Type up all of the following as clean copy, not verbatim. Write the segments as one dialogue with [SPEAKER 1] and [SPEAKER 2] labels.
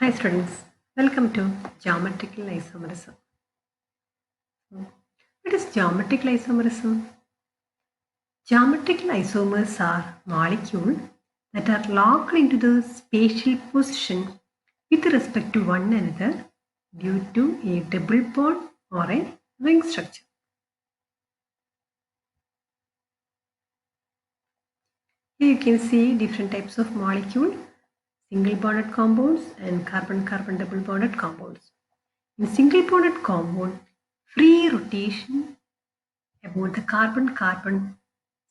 [SPEAKER 1] Hi students, welcome to geometrical isomerism. What is geometrical isomerism? Geometrical isomers are molecules that are locked into the spatial position with respect to one another due to a double bond or a ring structure. Here you can see different types of molecule, single bonded compounds and carbon-carbon double bonded compounds. In single bonded compound, free rotation about the carbon-carbon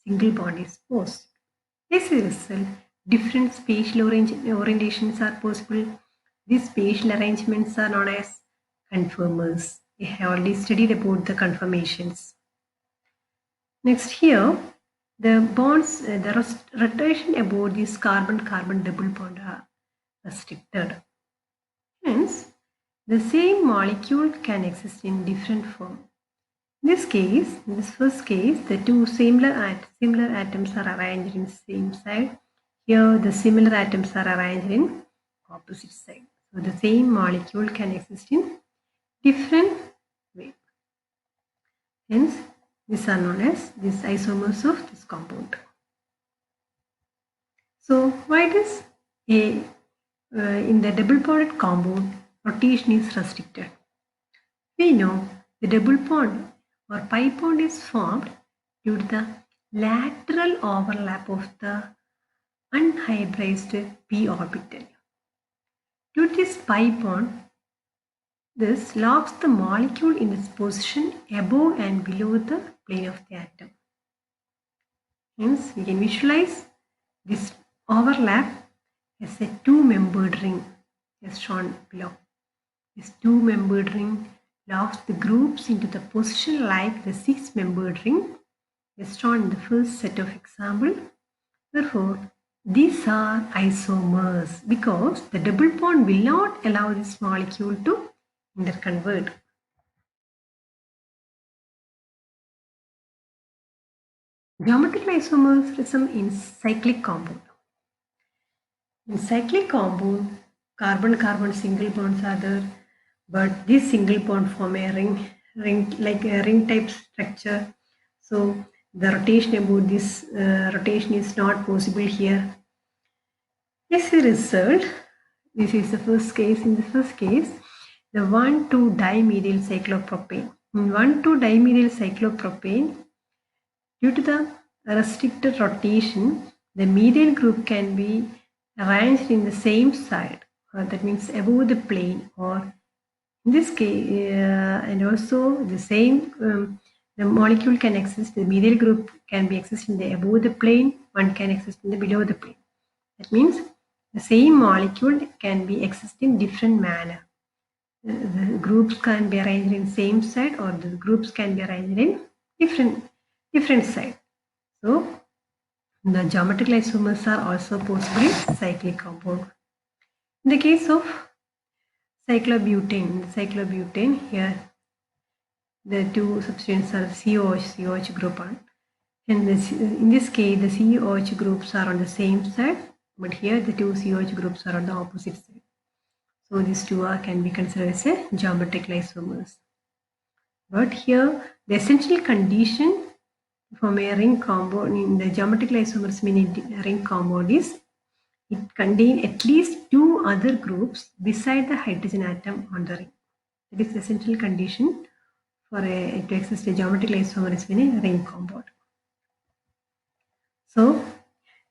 [SPEAKER 1] single bond is possible. As a result, different spatial orientations are possible. These spatial arrangements are known as conformers. We have already studied about the conformations. Next here, the bonds, the rotation about this carbon-carbon double bond are restricted. Hence, the same molecule can exist in different form. In this first case, the two similar atoms are arranged in the same side. Here, the similar atoms are arranged in opposite side. So, the same molecule can exist in different way. Hence, these are known as these isomers of this compound. So, why does in the double bonded compound rotation is restricted? We know the double bond or pi bond is formed due to the lateral overlap of the unhybridized p orbital. Due to this pi bond, this locks the molecule in its position above and below the plane of the atom. Hence, we can visualize this overlap as a two-membered ring as shown below. This two-membered ring locks the groups into the position like the six-membered ring as shown in the first set of example. Therefore, these are isomers because the double bond will not allow this molecule to interconvert. Geometrical isomerism in cyclic compound. In cyclic compound, carbon-carbon single bonds are there, but this single bond form a ring type structure. So the rotation about this rotation is not possible here. As a result, this is the first case. In the first case, the 1,2-dimethyl cyclopropane. In 1,2-dimethyl cyclopropane, due to the restricted rotation, the methyl group can be arranged in the same side, that means above the plane, or in this case, and also the same, the molecule can exist, the methyl group can be exist in the above the plane, one can exist in the below the plane. That means the same molecule can be exist in different manner. The groups can be arranged in same side or the groups can be arranged in different side. So the geometrical isomers are also possible in cyclic compound. In the case of cyclobutane here the two substances are COH group on. And in this case the COH groups are on the same side, but here the two COH groups are on the opposite side. So these two can be considered as a geometrical isomers. But here the essential condition from a ring compound in the geometrical isomers meaning ring compound is it contains at least two other groups beside the hydrogen atom on the ring. That is the essential condition for to exist a geometrical isomer in a ring compound. So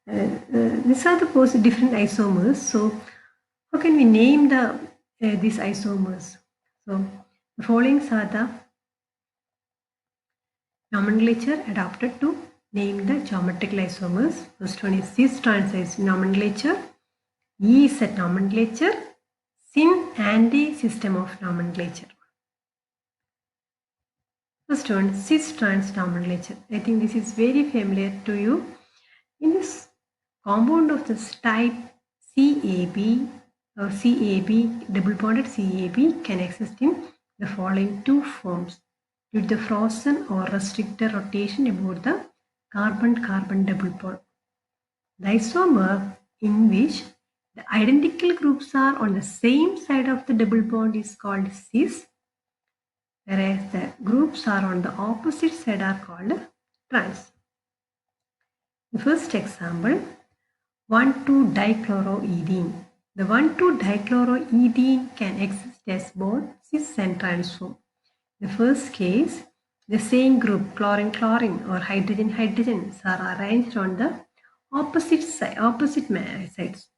[SPEAKER 1] these are the different isomers. So how can we name these isomers? So the following are the nomenclature adopted to name the geometrical isomers. First one is cis-trans nomenclature, E is at nomenclature, syn anti-system of nomenclature. First one, cis-trans nomenclature. I think this is very familiar to you. In this compound of this type CAB or CAB, double bonded CAB can exist in the following two forms due to the frozen or restricted rotation about the carbon-carbon double bond. The isomer in which The identical groups are on the same side of the double bond is called cis, whereas the groups are on the opposite side are called trans. The first example, 1,2-dichloroethene. The 1,2-dichloroethene can exist as both cis and trans form. The first case, the same group chlorine-chlorine or hydrogen-hydrogens are arranged on the opposite sides.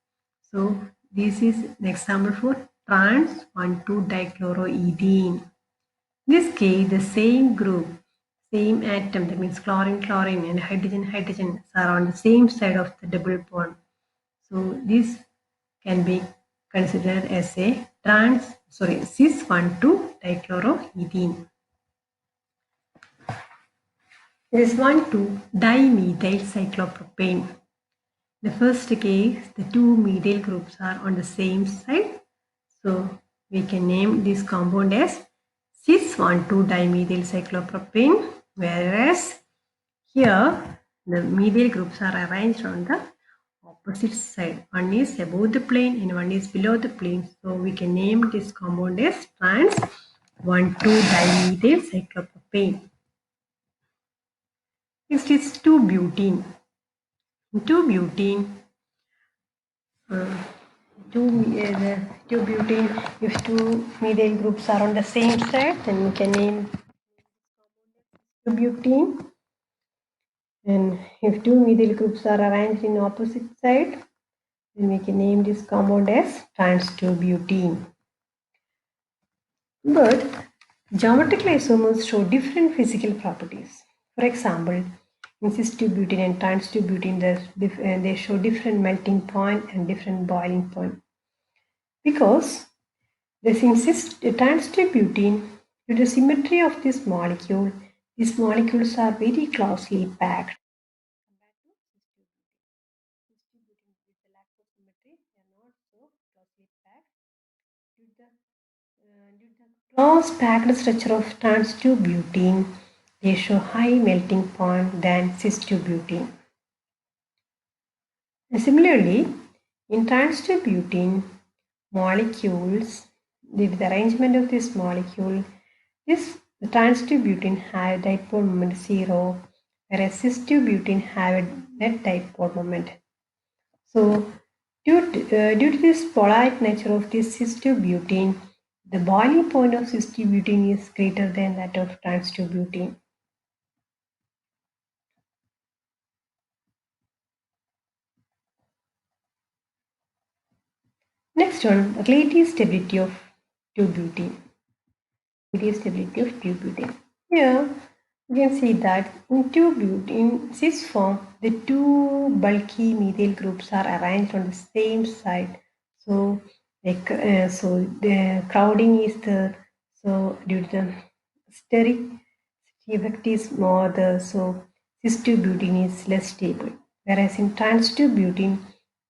[SPEAKER 1] So this is an example for trans 1,2-dichloroethene. In this case, the same group, same atom, that means chlorine-chlorine and hydrogen-hydrogen are on the same side of the double bond. So this can be considered as a cis 1,2-dichloroethene. This 1,2-dimethyl cyclopropane. The first case, the two methyl groups are on the same side. So we can name this compound as cis 1,2-dimethyl cyclopropane, whereas here the methyl groups are arranged on the opposite side. One is above the plane and one is below the plane. So we can name this compound as trans 1,2-dimethyl cyclopropane. Next is 2-butene. 2-butene. 2-butene, if two methyl groups are on the same side, then we can name 2-butene. And if two methyl groups are arranged in opposite side, then we can name this compound as trans 2-butene. But geometrical isomers show different physical properties. For example, in cis-2-butene and trans-2-butene, they show different melting point and different boiling point. Because in trans-2-butene, due to the symmetry of this molecule, these molecules are very closely packed. Compared to cis-2-butene, with the lack of symmetry, they are not so closely packed. Due to the close packed structure of trans-2-butene, they show high melting point than cis-2-butene. Similarly, in trans-2-butene molecules, with the arrangement of this molecule, the trans-2-butene have dipole moment 0, whereas cis-2-butene have a net dipole moment. So, due to this polite nature of this cis-2-butene, the boiling point of cis-2-butene is greater than that of trans-2-butene. Next one, relative stability of 2-butene. Relative stability of 2-butene. Here, you can see that in 2-butene cis form, the two bulky methyl groups are arranged on the same side. So, the crowding is there. So, due to the steric effect is more there. So, cis-2-butene is less stable. Whereas in trans-2-butene,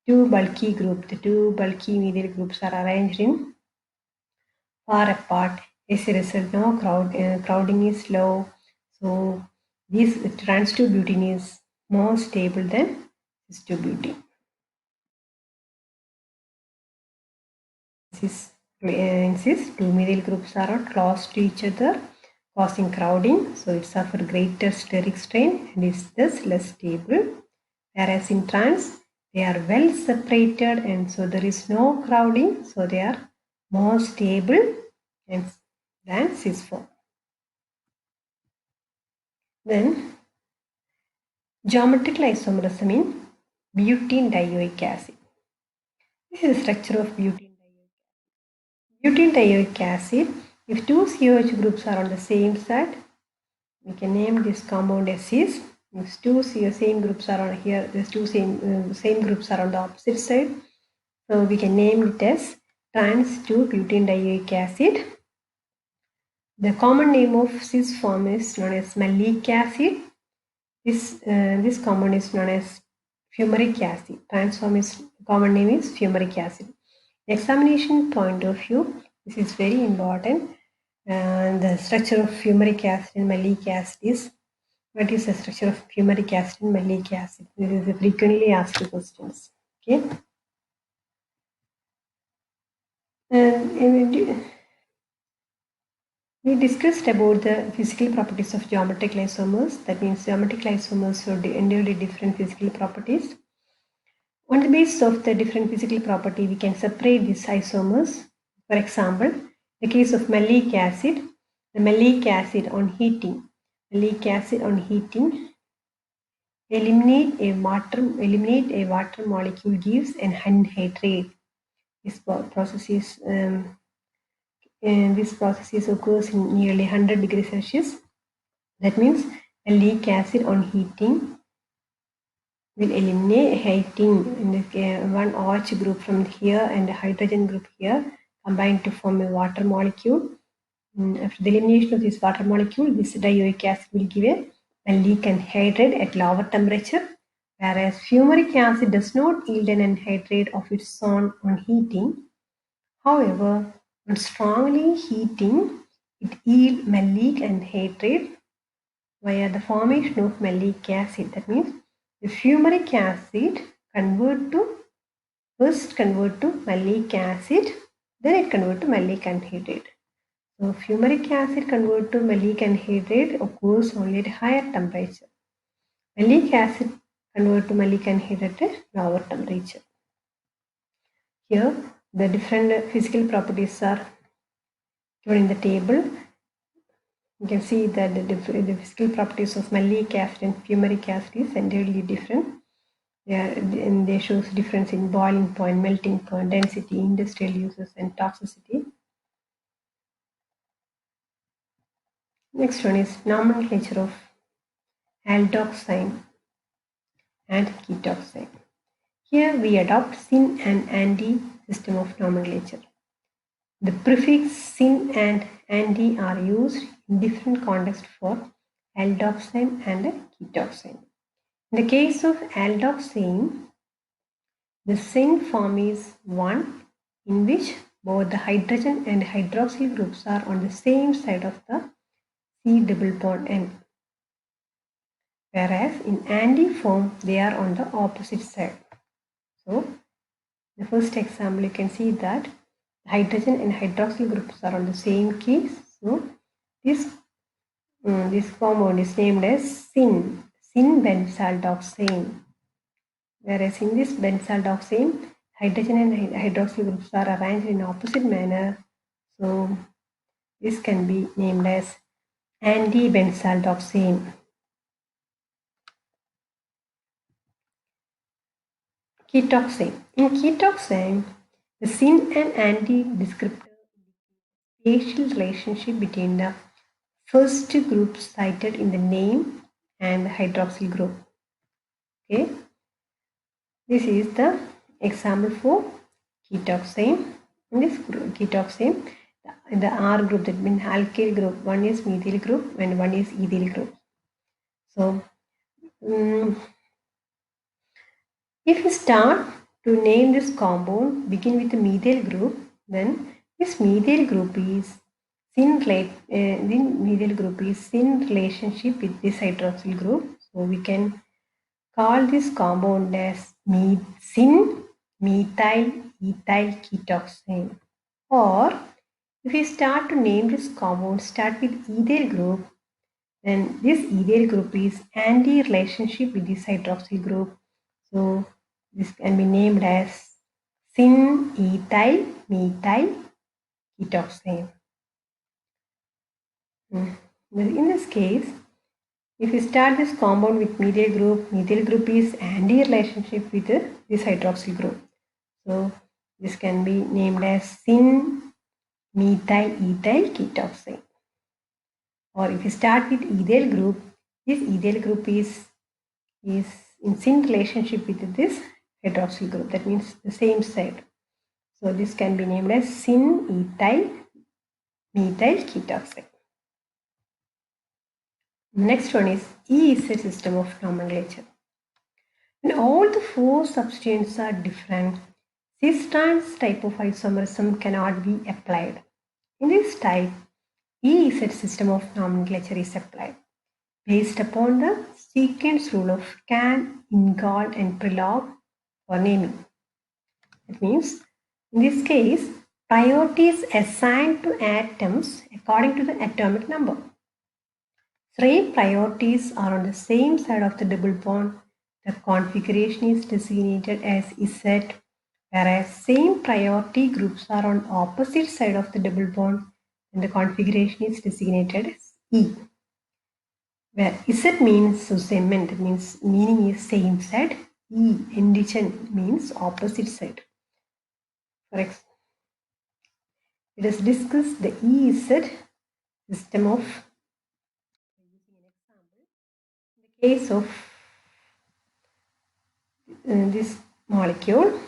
[SPEAKER 1] the two bulky methyl groups are arranged in far apart. As a result, now crowding is low. So this trans-2-butene is more stable than cis-2-butene. Cis, two methyl groups are close to each other, causing crowding. So it suffers greater steric strain and is thus less stable. Whereas in trans, they are well separated and so there is no crowding. So they are more stable than cis form. Then geometrical isomerism in butene dioic acid. This is the structure of butene dioic acid. Butene dioic acid, if two COH groups are on the same side, we can name this compound as cis. If two same groups are on here, there's two same groups are on the opposite side. So we can name it as trans 2-butene dioic acid. The common name of cis form is known as malic acid. This compound is known as fumaric acid. Trans form is common name is fumaric acid. Examination point of view, this is very important. The structure of fumaric acid and malic acid is, what is the structure of fumaric acid and malic acid? This is a frequently asked questions. Okay. And we discussed about the physical properties of geometric isomers. That means geometric isomers have entirely different physical properties. On the basis of the different physical property, we can separate these isomers. For example, the case of malic acid, the malic acid on heating, eliminate a water molecule gives an anhydrate. This process occurs in nearly 100 degrees Celsius. That means malic acid on heating will eliminate heating in the one OH group from here and the hydrogen group here combined to form a water molecule. After the elimination of this water molecule, this dioic acid will give a malic anhydride at lower temperature, whereas fumaric acid does not yield an anhydride of its own on heating. However, on strongly heating, it yields malic anhydride via the formation of malic acid. That means the fumaric acid first convert to malic acid, then it convert to malic anhydride. So fumaric acid convert to malic anhydride occurs only at higher temperature. Malic acid convert to malic anhydride at lower temperature. Here the different physical properties are given in the table. You can see that the physical properties of malic acid and fumaric acid is entirely different. They show difference in boiling point, melting point, density, industrial uses, and toxicity. Next one is nomenclature of aldoxane and ketoxane. Here we adopt syn and anti system of nomenclature. The prefix syn and anti are used in different contexts for aldoxane and ketoxane. In the case of aldoxane, the syn form is one in which both the hydrogen and hydroxyl groups are on the same side of the C double bond N. Whereas in anti form, they are on the opposite side. So, the first example, you can see that hydrogen and hydroxyl groups are on the same case. So, this compound is named as syn-benzaldoxane. Whereas in this benzaldoxane, hydrogen and hydroxyl groups are arranged in opposite manner. So, this can be named as anti-benzaldoxane. Ketoxane. In ketoxane, the syn and anti descriptor spatial relationship between the first group cited in the name and the hydroxyl group. Okay, this is the example for ketoxane. In this ketoxane, in the R group, that means alkyl group, one is methyl group and one is ethyl group. So, if we start to name this compound, begin with the methyl group, then this methyl group is syn relationship with this hydroxyl group. So we can call this compound as syn methyl ethyl ketoxane. Or if we start to name this compound, start with ethyl group, then this ethyl group is anti-relationship with this hydroxyl group. So this can be named as syn-ethyl methyl ketoxane. In this case, if we start this compound with methyl group is anti-relationship with this hydroxyl group. So this can be named as syn-methyl ethyl ketoxane. Or if you start with ethyl group, this ethyl group is in syn relationship with this hydroxyl group. That means the same side. So this can be named as syn-ethyl methyl ketoxane. Next one is E is a system of nomenclature. When all the four substituents are different, cis-trans type of isomerism cannot be applied. In this type, E is a system of nomenclature is applied based upon the sequence rule of Kahn, Ingold, and Prelog for naming. That means, in this case, Priority is assigned to atoms according to the atomic number. Three priorities are on the same side of the double bond. The configuration is designated as Z, whereas same priority groups are on opposite side of the double bond and the configuration is designated as E. Where Z means cement, means meaning is same side. E, indigen, means opposite side. For example, let us discuss the EZ system of using an example. In the case of this molecule,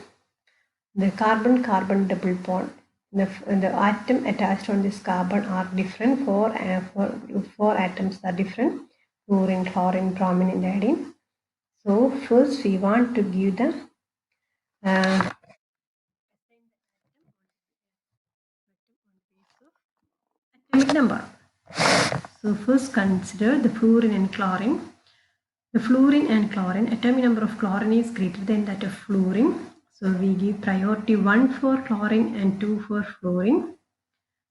[SPEAKER 1] the carbon-carbon double bond, the atom attached on this carbon are different. Four atoms are different: fluorine, chlorine, bromine, and iodine. So first we want to give the atomic number. So first consider the fluorine and chlorine. The fluorine and chlorine, atomic number of chlorine is greater than that of fluorine. So we give priority 1 for chlorine and 2 for fluorine.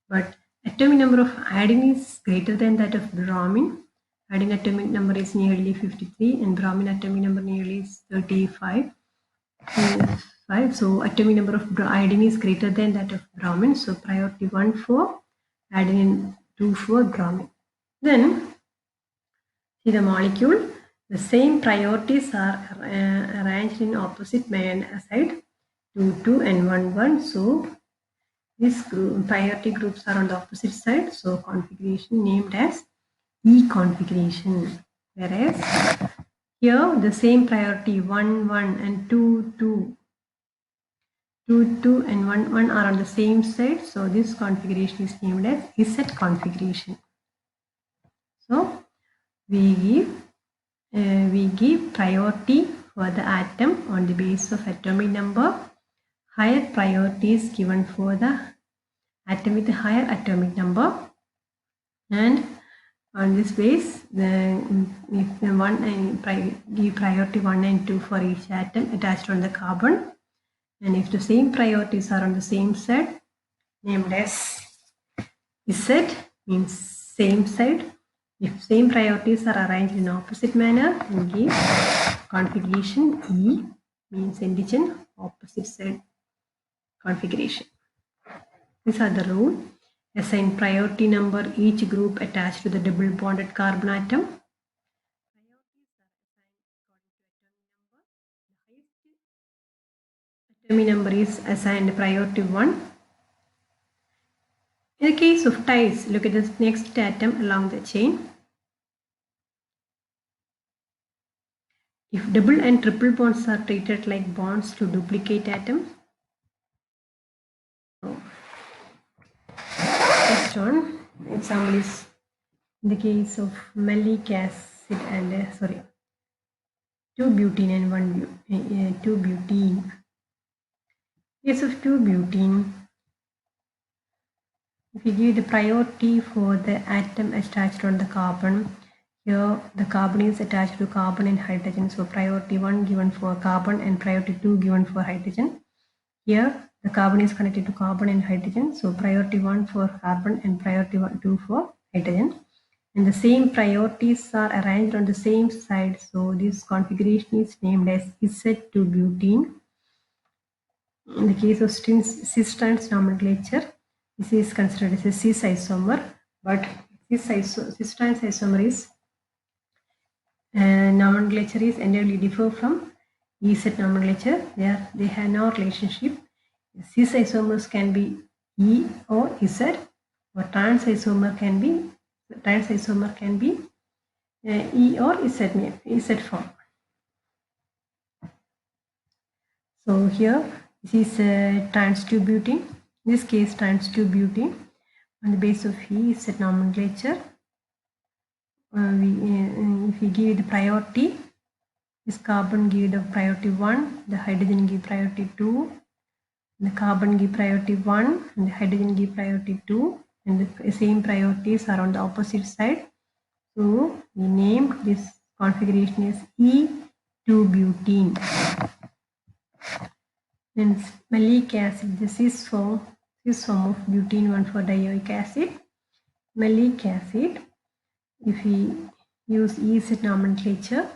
[SPEAKER 1] But atomic number of iodine is greater than that of bromine. Iodine atomic number is nearly 53 and bromine atomic number nearly is 35. So atomic number of iodine is greater than that of bromine. So priority 1 for iodine and 2 for bromine. Then see the molecule. The same priorities are arranged in opposite side, 2, 2 and 1, 1. So these priority groups are on the opposite side. So configuration named as E configuration. Whereas here the same priority 1, 1 and 2, 2. 2, 2 and 1, 1 are on the same side. So this configuration is named as Z configuration. So we give priority for the atom on the basis of atomic number. Higher priority is given for the atom with a higher atomic number, and on this base, if the give priority 1 and 2 for each atom attached on the carbon, and if the same priorities are on the same side, named as Z, means same side. If same priorities are arranged in opposite manner, we give configuration E, means indigen, opposite side configuration. These are the rules. Assign priority number each group attached to the double bonded carbon atom. Priorities are assigned according to atomic number. The highest atomic number is assigned priority 1. In the case of ties, look at the next atom along the chain. If double and triple bonds are treated like bonds to duplicate atoms. Next one, example is in the case of malic acid and 2-butene and 2-butene. In case of 2-butene, if we give the priority for the atom attached on the carbon, here the carbon is attached to carbon and hydrogen, so priority 1 given for carbon and priority 2 given for hydrogen. Here the carbon is connected to carbon and hydrogen, so priority 1 for carbon and priority 2 for hydrogen. And the same priorities are arranged on the same side, so this configuration is named as Z2-butene. In the case of cis-trans nomenclature, this is considered as a cis isomer, but cis-trans isomer is nomenclature is entirely differ from EZ nomenclature. They have no relationship. Cis isomers can be E or Z, or trans isomer can be E or Z form. So here this is trans 2-butene. In this case, trans 2-butene on the basis of EZ nomenclature. If we give the priority, this carbon give the priority 1, the hydrogen give priority 2, the carbon give priority 1, and the hydrogen give priority 2, and the same priorities are on the opposite side. So we named this configuration as E2-butene. Then malic acid, the cis cis form of butene, one for dioic acid. Malic acid, if we use EZ nomenclature,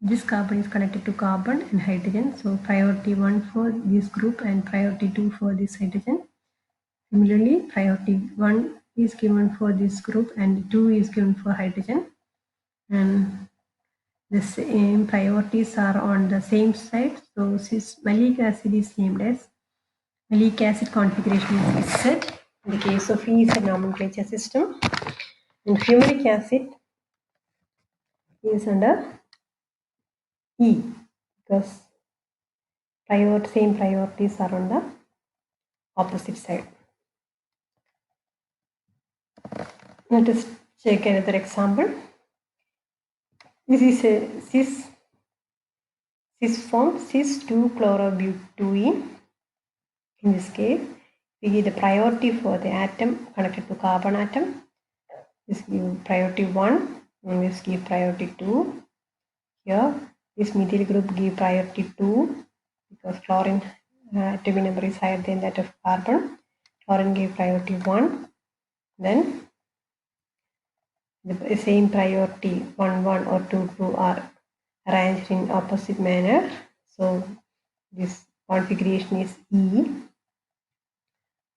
[SPEAKER 1] this carbon is connected to carbon and hydrogen. So priority 1 for this group and priority 2 for this hydrogen. Similarly, priority 1 is given for this group and 2 is given for hydrogen. And the same priorities are on the same side. So cis malic acid is named as malic acid configuration is Z in the case of E is a nomenclature system, and fumaric acid is under E because same priorities are on the opposite side. Let us check another example. This is a cis form cis-2-chlorobutene. In this case, we give the priority for the atom connected to carbon atom. This give priority 1 and this give priority 2. Here, this methyl group give priority 2 because chlorine atomic number is higher than that of carbon. Chlorine give priority 1. Then the same priority 1, 1 or 2, 2 are arranged in opposite manner. So this configuration is E.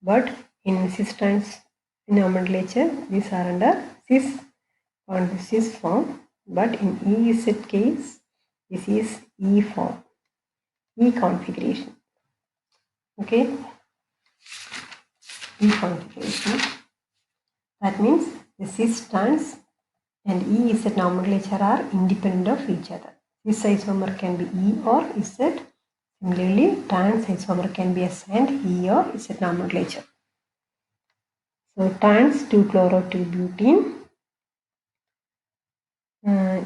[SPEAKER 1] But in cis-trans nomenclature, these are under cis form. But in EZ case, this is E form, E configuration. Okay, E configuration. That means the cis-trans and EZ nomenclature are independent of each other. Cis isomer can be E or Z. Similarly, trans isomer can be assigned E or Z nomenclature. So trans 2-chloro-2-butene.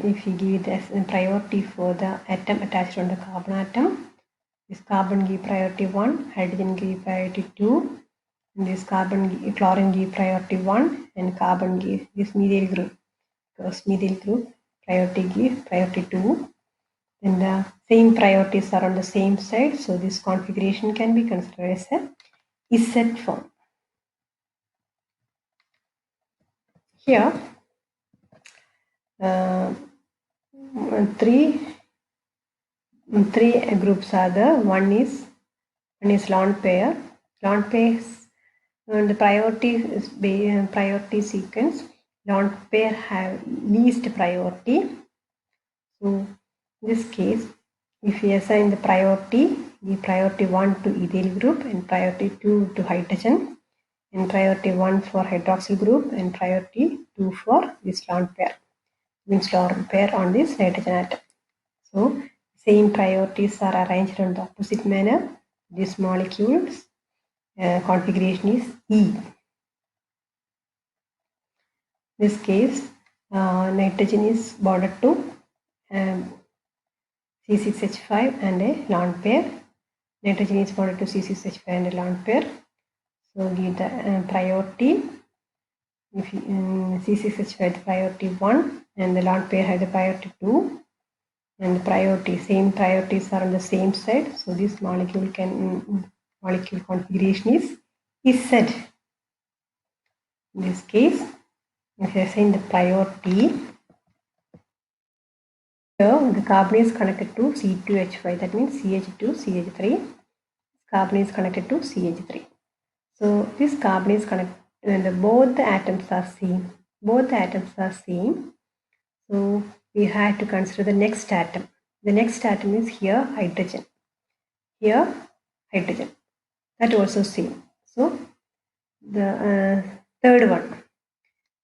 [SPEAKER 1] If we give this priority for the atom attached on the carbon atom, this carbon give priority 1, hydrogen give priority 2, and this chlorine give priority 1, and carbon give this methyl group. Because methyl group priority give priority 2. Then the same priorities are on the same side, so this configuration can be considered as a Z form. Here, three groups are there. One is lone pair. Lone pairs, the priority sequence. Lone pair have least priority. So in this case, if we assign the priority 1 to ethyl group and priority 2 to hydrogen, and priority 1 for hydroxyl group and priority 2 for this lone pair, means lone pair on this nitrogen atom. So same priorities are arranged on the opposite manner. This molecule's configuration is E. In this case, nitrogen is bonded to C6H5 and a lone pair. Nitrogen is bonded to C6H5 and a lone pair. So give the priority. If C6H5 the priority 1 and the lone pair has the priority 2, and the same priorities are on the same side. So this molecule configuration is Z. In this case, if I assign the priority, here the carbon is connected to C2H5, that means CH2, CH3. Carbon is connected to CH3. So this carbon is connected, and both the atoms are same. So we have to consider the next atom. The next atom is here hydrogen. Here hydrogen. That also same. So the third one.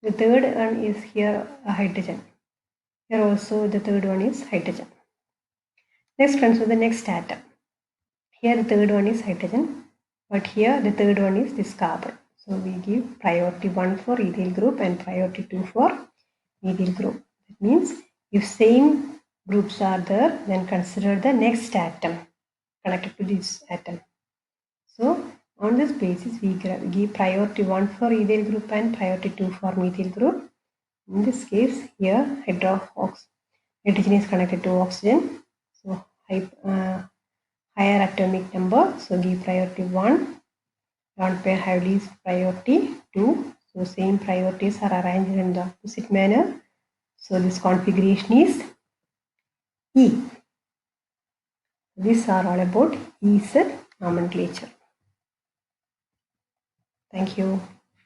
[SPEAKER 1] The third one is here hydrogen. Here also the third one is hydrogen. Let's consider the next atom. Here the third one is hydrogen, but here the third one is this carbon. So we give priority 1 for ethyl group and priority 2 for methyl group. That means if same groups are there, then consider the next atom connected to this atom. So on this basis, we give priority 1 for ethyl group and priority 2 for methyl group. In this case, here hydrogen is connected to oxygen. So higher atomic number. So give priority 1. Lone pair have least priority 2. So same priorities are arranged in the opposite manner. So this configuration is E. These are all about EZ nomenclature. Thank you.